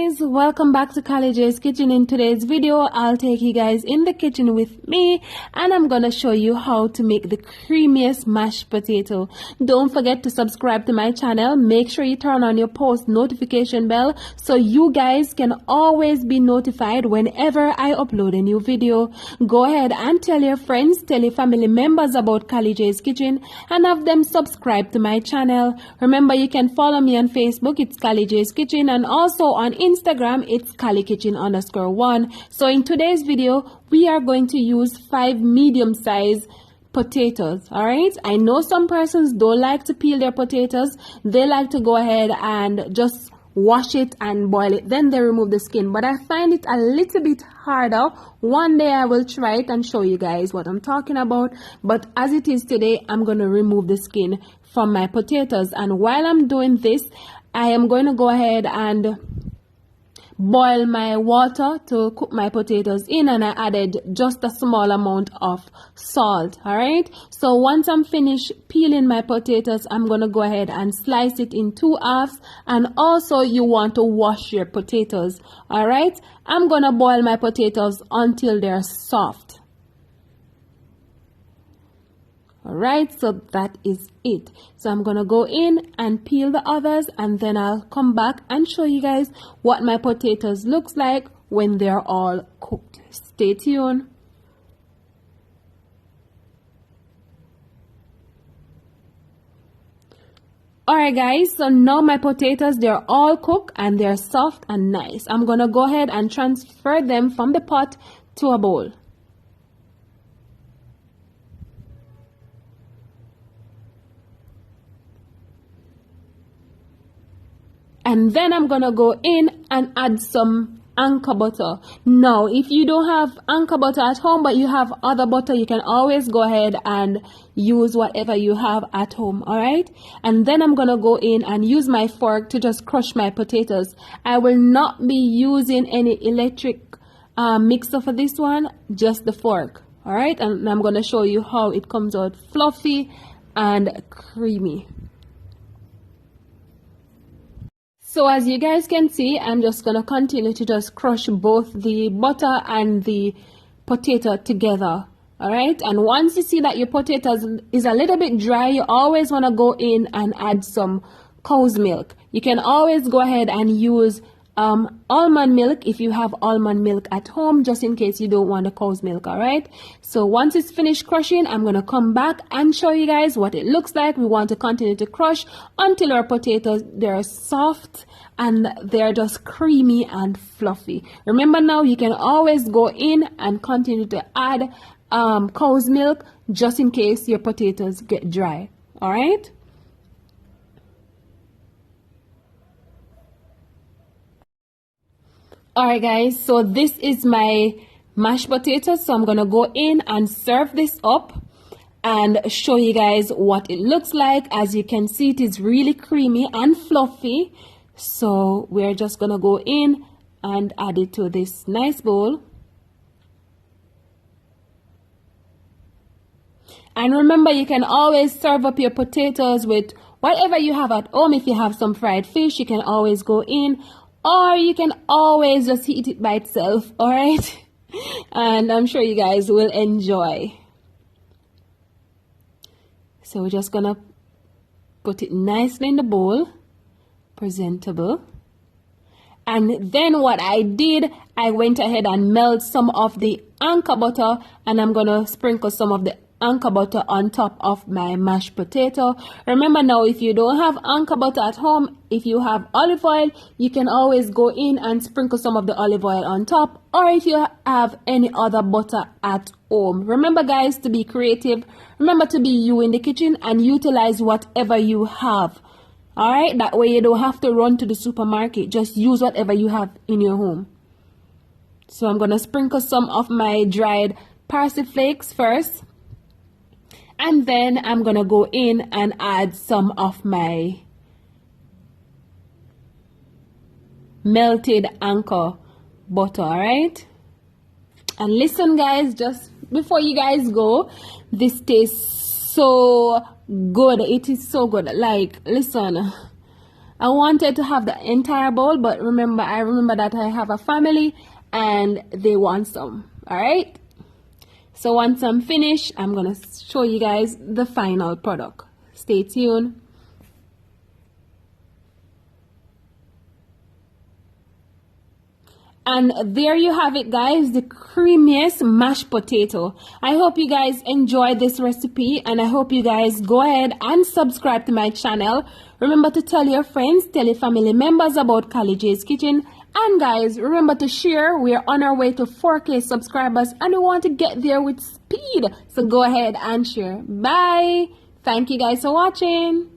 guys, welcome back to Collie's Kitchen. In today's video I'll take you guys in the kitchen with me and I'm gonna show you how to make the creamiest mashed potato. Don't forget to subscribe to my channel. Make sure you turn on your post notification bell so you guys can always be notified whenever I upload a new video. Go ahead and tell your friends, tell your family members about Collie's Kitchen and have them subscribe to my channel. Remember, you can follow me on Facebook, it's Collie's Kitchen, and also on Instagram, it's Callie_Kitchen_1. So in today's video, we are going to use 5 medium-sized potatoes. All right, I know some persons don't like to peel their potatoes. They like to go ahead and just wash it and boil it, then they remove the skin, but I find it a little bit harder. One day I will try it and show you guys what I'm talking about, but as it is today, I'm going to remove the skin from my potatoes. And while I'm doing this, I am going to go ahead and boil my water to cook my potatoes in, and I added just a small amount of salt. All right, so once I'm finished peeling my potatoes, I'm gonna go ahead and slice it in 2 halves. And also you want to wash your potatoes. All right, I'm gonna boil my potatoes until they're soft. Alright, so that is it. So I'm gonna go in and peel the others, and then I'll come back and show you guys what my potatoes looks like when they're all cooked. Stay tuned. Alright guys, so now my potatoes, they're all cooked and they're soft and nice. I'm gonna go ahead and transfer them from the pot to a bowl. And then I'm gonna go in and add some anchor butter. Now, if you don't have anchor butter at home, but you have other butter, you can always go ahead and use whatever you have at home. All right, and then I'm gonna go in and use my fork to just crush my potatoes. I will not be using any electric mixer for this one, just the fork. All right, and I'm gonna show you how it comes out fluffy and creamy. So as you guys can see, I'm just going to continue to just crush both the butter and the potato together. All right. And once you see that your potatoes is a little bit dry, you always want to go in and add some cow's milk. You can always go ahead and use almond milk if you have almond milk at home, just in case you don't want the cow's milk. All right, so once it's finished crushing, I'm gonna come back and show you guys what it looks like. We want to continue to crush until our potatoes, they're soft and they're just creamy and fluffy. Remember, now you can always go in and continue to add cow's milk, just in case your potatoes get dry. All right. Alright guys, so this is my mashed potatoes, so I'm gonna go in and serve this up and show you guys what it looks like. As you can see, it is really creamy and fluffy, so we're just gonna go in and add it to this nice bowl. And remember, you can always serve up your potatoes with whatever you have at home. If you have some fried fish, you can always go in, or you can always just eat it by itself. All right, and I'm sure you guys will enjoy. So we're just gonna put it nicely in the bowl, presentable. And then what I did, I went ahead and melted some of the anchor butter, and I'm gonna sprinkle some of the anchor butter on top of my mashed potato. Remember, now if you don't have anchor butter at home, if you have olive oil, you can always go in and sprinkle some of the olive oil on top, or if you have any other butter at home. Remember guys, to be creative, remember to be you in the kitchen and utilize whatever you have. All right, that way you don't have to run to the supermarket. Just use whatever you have in your home. So I'm gonna sprinkle some of my dried parsley flakes first. And then I'm gonna go in and add some of my melted anchor butter. All right, and listen guys, just before you guys go, this tastes so good. It is so good. Like, listen, I wanted to have the entire bowl, but I remember that I have a family and they want some. All right. So once I'm finished, I'm gonna show you guys the final product. Stay tuned. And there you have it, guys, the creamiest mashed potato. I hope you guys enjoyed this recipe, and I hope you guys go ahead and subscribe to my channel. Remember to tell your friends, tell your family members about Kali J's Kitchen. And guys, remember to share. We're on our way to 4K subscribers and we want to get there with speed. So go ahead and share. Bye. Thank you guys for watching.